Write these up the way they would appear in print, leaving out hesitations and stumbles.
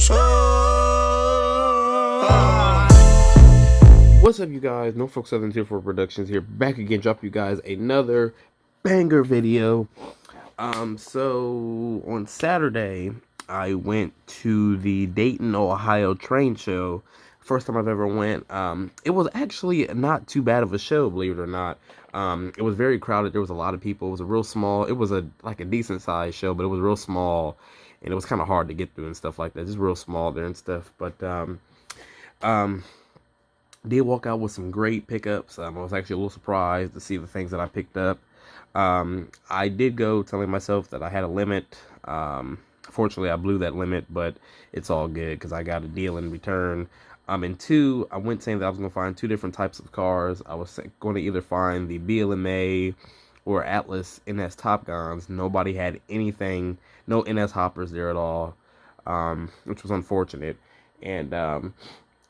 What's up, you guys? Norfolk Southern Tier 4 Productions here, back again, drop you guys another banger video. So on Saturday, I went to the Dayton, Ohio train show. First time I've ever went. It was actually not too bad of a show, believe it or not. It was very crowded. There was a lot of people. It was a real small. It was like a decent sized show, but it was real small, and it was kind of hard to get through and stuff like that. Just real small there and stuff. But did walk out with some great pickups. I was actually a little surprised to see the things that I picked up. I did go telling myself that I had a limit. Fortunately, I blew that limit, but it's all good because I got a deal in return. And two, I went saying that I was going to find two different types of cars. I was going to either find the BLMA or Atlas NS Top Guns. Nobody had anything, no NS hoppers there at all, which was unfortunate. And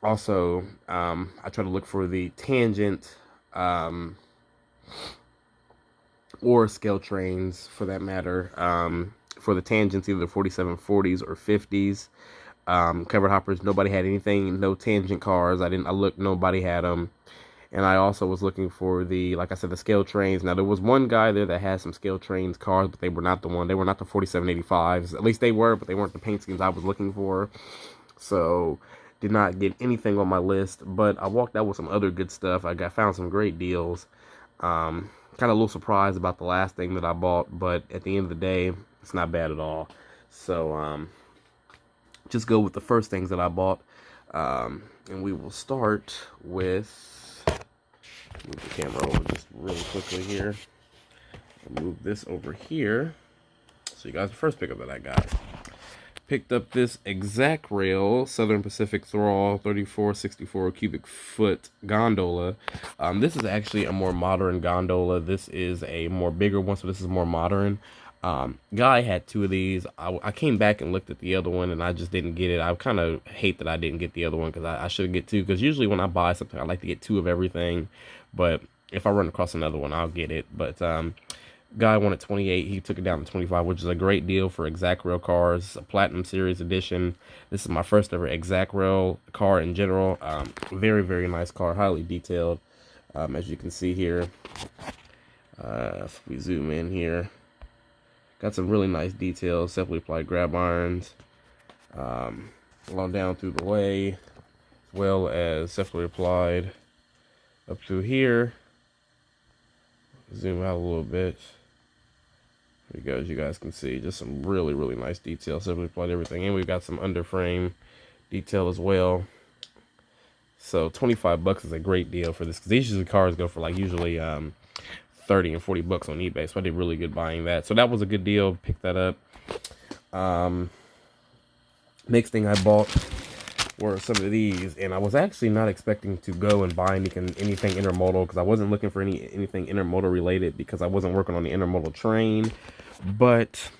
also, I tried to look for the Tangent or scale trains, for that matter. For the Tangents, either 4740s or 50s. Covered hoppers, nobody had anything. No Tangent cars. I looked, nobody had them. And I also was looking for the, like I said, the scale trains. Now, there was one guy there that had some scale trains cars, but they were not the one. They were not the 4785s. At least they were, but they weren't the paint schemes I was looking for. So did not get anything on my list, but I walked out with some other good stuff. I found some great deals. Kind of a little surprised about the last thing that I bought, but at the end of the day, it's not bad at all. So just go with the first things that I bought, and we will start with, move the camera over just really quickly here. I'll move this over here. So you guys, the first pickup that I got. Picked up this Exact Rail Southern Pacific Thrall 3464 cubic foot gondola. This is actually a more modern gondola. This is a more bigger one, so this is more modern. Guy had two of these. I came back and looked at the other one, and I just didn't get it. I kind of hate that I didn't get the other one, because I should get two, because usually when I buy something, I like to get two of everything. But if I run across another one, I'll get it. But guy wanted 28. He took it down to 25, which is a great deal for Exact Rail cars, a Platinum Series edition. This is my first ever Exact Rail car in general. Very, very nice car, highly detailed, as you can see here. If we zoom in here, got some really nice details, separately applied grab irons, along down through the way, as well as separately applied up through here. Zoom out a little bit. There we go, as you guys can see, just some really, really nice detail. Simply applied everything, and we've got some underframe detail as well. So $25 is a great deal for this, because these usually cars go for like usually 30 and 40 bucks on eBay. So I did really good buying that. So that was a good deal. Picked that up. Next thing I bought were some of these, and I was actually not expecting to go and buy anything intermodal, because I wasn't looking for anything intermodal related, because I wasn't working on the intermodal train. But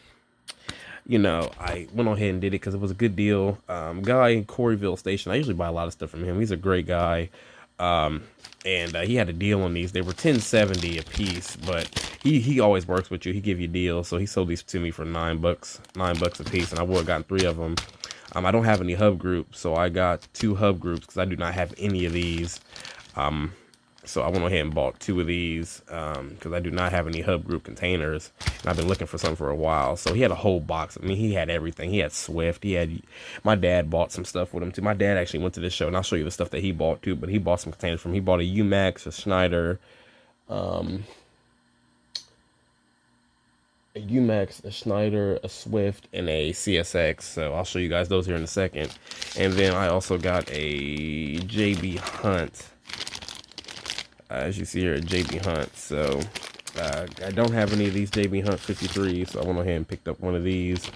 you know, I went on ahead and did it because it was a good deal. Guy in Coreyville Station, I usually buy a lot of stuff from him. He's a great guy. And he had a deal on these. They were $10.70 a piece, but he always works with you. He give you deals. So he sold these to me for $9 a piece, and I would have gotten 3 of them. I don't have any hub groups, so I got 2 hub groups, because I do not have any of these. So I went ahead and bought 2 of these, because I do not have any hub group containers, and I've been looking for some for a while. So he had a whole box. I mean, he had everything. He had Swift. My dad bought some stuff with him too. My dad actually went to this show, and I'll show you the stuff that he bought too. But he bought some containers from. He bought a UMax, a Schneider, a Swift, and a CSX. So I'll show you guys those here in a second. And then I also got a JB Hunt. As you see here, at JB Hunt. So I don't have any of these JB Hunt 53s, so I went ahead and picked up one of these.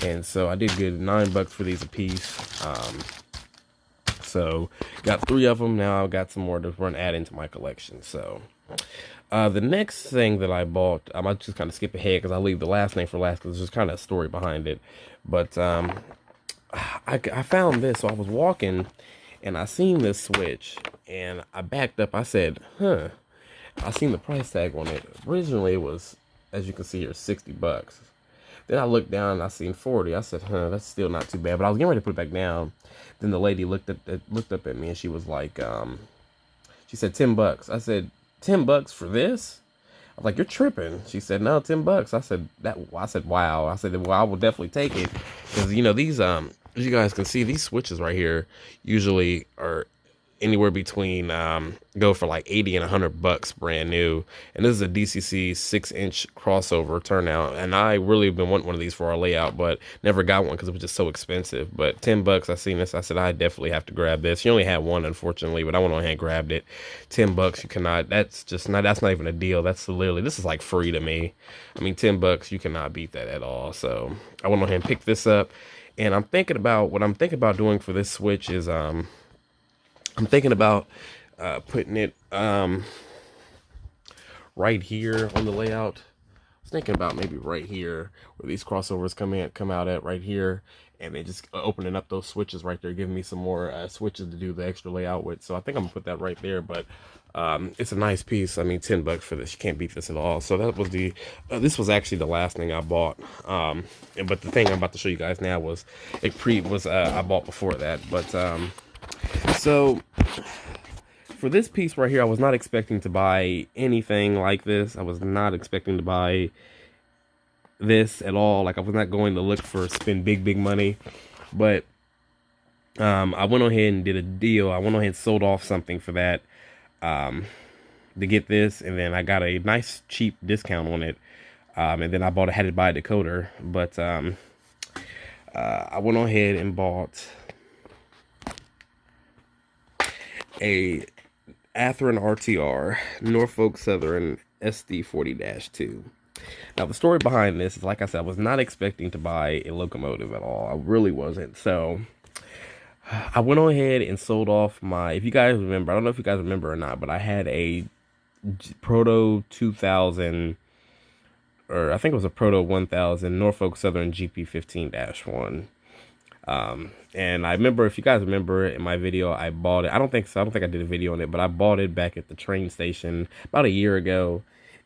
And so I did good, $9 for these a piece. So got 3 of them. Now I've got some more to add into my collection. So the next thing that I bought, I might just kind of skip ahead, because I'll leave the last name for last, because there's kind of a story behind it. But I found this. So I was walking, and I seen this switch, and I backed up. I said, huh, I seen the price tag on it. Originally it was, as you can see here, $60. Then I looked down and I seen 40. I said, huh, that's still not too bad. But I was getting ready to put it back down. Then the lady looked up at me and she was like, she said $10. I said, $10 for this? I was like, you're tripping. She said, no, $10. I said, wow. I said, well, I will definitely take it. Because, you know, these, as you guys can see, these switches right here usually are anywhere between, go for like 80 and $100 brand new. And this is a DCC 6-inch crossover turnout. And I really been wanting one of these for our layout, but never got one because it was just so expensive. But $10, I seen this. I said, I definitely have to grab this. You only had one, unfortunately, but I went on ahead and grabbed it. $10, you cannot, that's not even a deal. That's literally, this is like free to me. I mean, $10, you cannot beat that at all. So I went on ahead and picked this up. And I'm thinking about, what I'm thinking about doing for this switch is, I'm thinking about putting it right here on the layout. I was thinking about maybe right here where these crossovers come out at right here, and then just opening up those switches right there, giving me some more switches to do the extra layout with. So I think I'm gonna put that right there. But it's a nice piece. I mean, $10 for this, you can't beat this at all. So that was the this was actually the last thing I bought. But the thing I'm about to show you guys now was I bought before that. But so for this piece right here, I was not expecting to buy anything like this. I was not expecting to buy this at all. Like, I was not going to look for spend big money. But I went ahead and did a deal. I went ahead and sold off something for that to get this, and then I got a nice cheap discount on it. And then I had to buy a decoder. But I went ahead and bought a Athearn RTR Norfolk Southern SD40-2. Now, the story behind this is, like I said, I was not expecting to buy a locomotive at all. I really wasn't. So I went on ahead and sold off my, if you guys remember, I don't know if you guys remember or not, but I had a Proto 2000, or I think it was a Proto 1000 Norfolk Southern GP15-1. And I remember, if you guys remember in my video, I bought it. I don't think so. I don't think I did a video on it, but I bought it back at the train station about a year ago.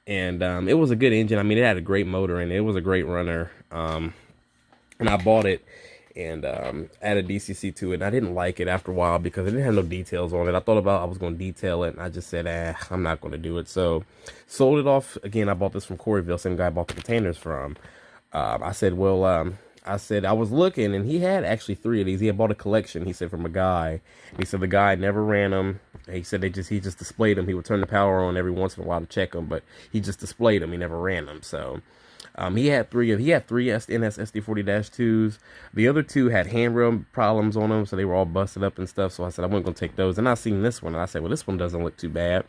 And it was a good engine. I mean, it had a great motor in it. It was a great runner. And I bought it and added DCC to it. And I didn't like it after a while because it didn't have no details on it. I thought about I was going to detail it, and I just said, I'm not going to do it. So sold it off. Again, I bought this from Coreyville, same guy I bought the containers from. I said, well, I was looking, and he had actually 3 of these. He had bought a collection, he said, from a guy. He said the guy never ran them. He said he just displayed them. He would turn the power on every once in a while to check them, but he just displayed them. He never ran them. So he had 3 NS SD40-2s. The other 2 had handrail problems on them, so they were all busted up and stuff. So I said I wasn't going to take those. And I seen this one, and I said, well, this one doesn't look too bad.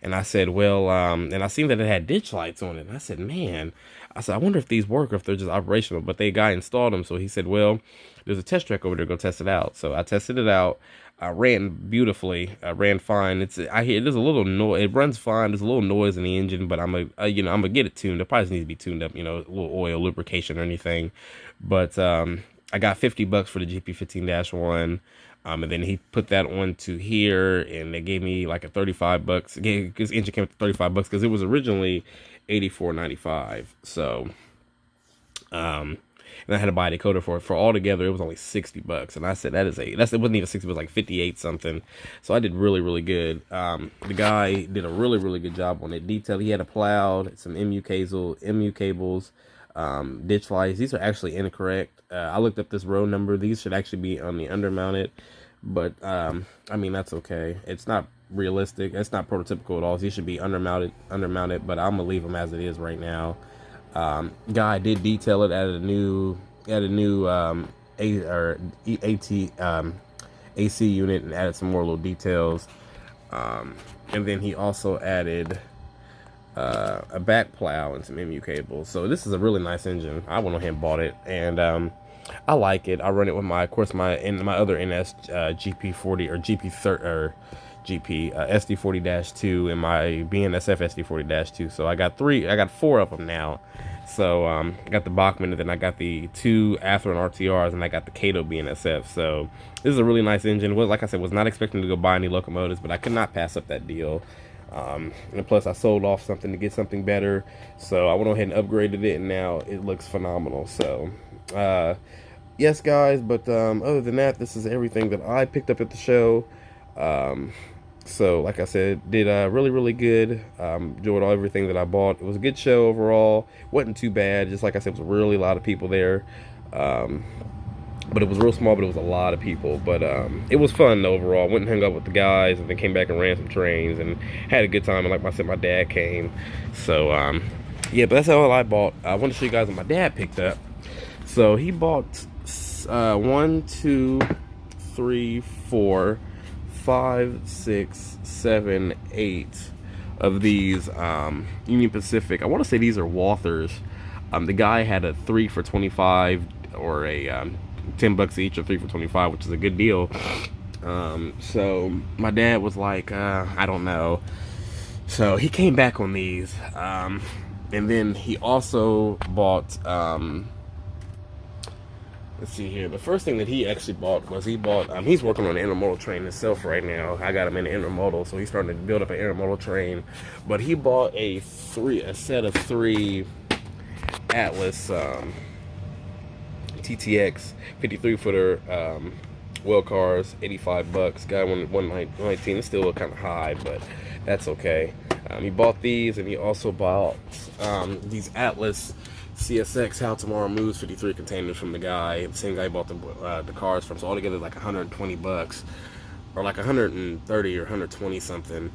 And I said, well, and I seen that it had ditch lights on it. And I said, man, I wonder if these work or if they're just operational. But the guy installed them, so he said, well, there's a test track over there, go test it out. So I tested it out. I ran beautifully. I ran fine. I hear there's a little noise. It runs fine. There's a little noise in the engine, but I'm gonna get it tuned. It probably needs to be tuned up, a little oil lubrication or anything. But I got $50 for the GP15-1. And then he put that on to here, and they gave me like a $35. His engine came with $35 because it was originally $84.95. So, and I had to buy a decoder for it. For altogether, it was only $60. And I said, it wasn't even 60, it was like 58 something. So I did really good. The guy did a really good job on it. He had a plowed, some MU cables, ditch lights. These are actually incorrect. I looked up this row number. These should actually be on the undermounted, but I mean, that's okay. It's not realistic. It's not prototypical at all. These should be undermounted, but I'm gonna leave them as it is right now. Guy did detail it, added a new AC unit, and added some more little details. And then he also added a back plow and some MU cables. So this is a really nice engine. I went ahead and bought it, and I like it. I run it with my other NS GP40 or GP30 or GP SD40-2 and my BNSF SD40-2. So I got 4 of them now. So I got the Bachmann, and then I got the 2 Athearn RTRs, and I got the Kato BNSF. So this is a really nice engine. Like I said, was not expecting to go buy any locomotives, but I could not pass up that deal. And plus I sold off something to get something better, so I went ahead and upgraded it, and now it looks phenomenal. So yes guys, but other than that, this is everything that I picked up at the show. So like I said, did really good. Enjoyed everything that I bought. It was a good show overall. Wasn't too bad. Just like I said, it was really a lot of people there. But it was real small, but it was a lot of people. But it was fun overall. Went and hung out with the guys, and then came back and ran some trains and had a good time. And like I said, my dad came. So yeah, but that's all I bought. I want to show you guys what my dad picked up. So he bought 1, 2, 3, 4, 5, 6, 7, 8 of these Union Pacific. I want to say these are Walthers. The guy had a 3 for $25, or a $10 each, or 3 for $25, which is a good deal. So my dad was like, I don't know. So he came back on these, and then he also bought. Let's see here. The first thing that he actually bought was he's working on an intermodal train himself right now. I got him in the intermodal, so he's starting to build up an intermodal train. But he bought a set of 3 Atlas TTX 53-footer well cars, $85. Guy won 119. It's still kind of high, but that's okay. He bought these, and he also bought these Atlas CSX How Tomorrow Moves 53 containers from the guy. The same guy bought the cars from. So altogether like $120, or like 130 or 120 something.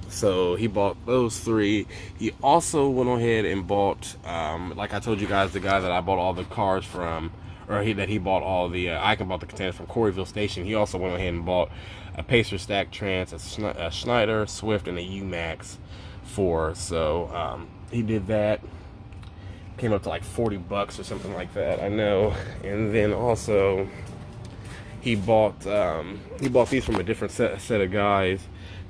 So he bought those 3. He also went ahead and bought, like I told you guys, the guy that I bought all the cars from, or he bought all the, I can bought the containers from Coreyville Station. He also went ahead and bought a Pacer Stack Trans, a Schneider, Swift, and a UMAX 4. So he did that. Came up to like $40 or something like that, I know. And then also he bought these from a different set of guys.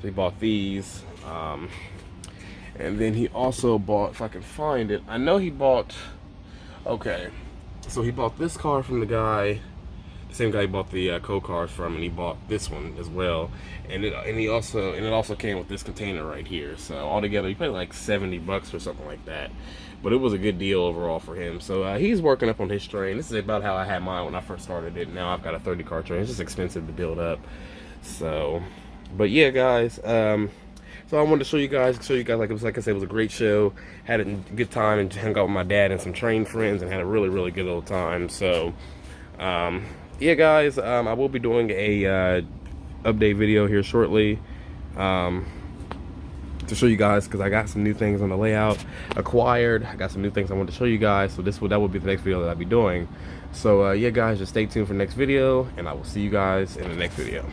So he bought these. And then he also bought, if I can find it, I know he bought, okay, so he bought this car from the guy, the same guy he bought the cars from, and he bought this one as well. And it also came with this container right here. So altogether he paid like $70 or something like that. But it was a good deal overall for him. So he's working up on his train. This is about how I had mine when I first started it. Now I've got a 30-car train. It's just expensive to build up. So, but yeah, guys. So I wanted to show you guys, like I said, it was a great show. Had a good time and hung out with my dad and some train friends, and had a really good old time. So, yeah, guys, I will be doing a update video here shortly. To show you guys, because I got some new things on the layout acquired. I got some new things I want to show you guys, so that will be the next video that I'll be doing. So yeah, guys, just stay tuned for the next video, and I will see you guys in the next video.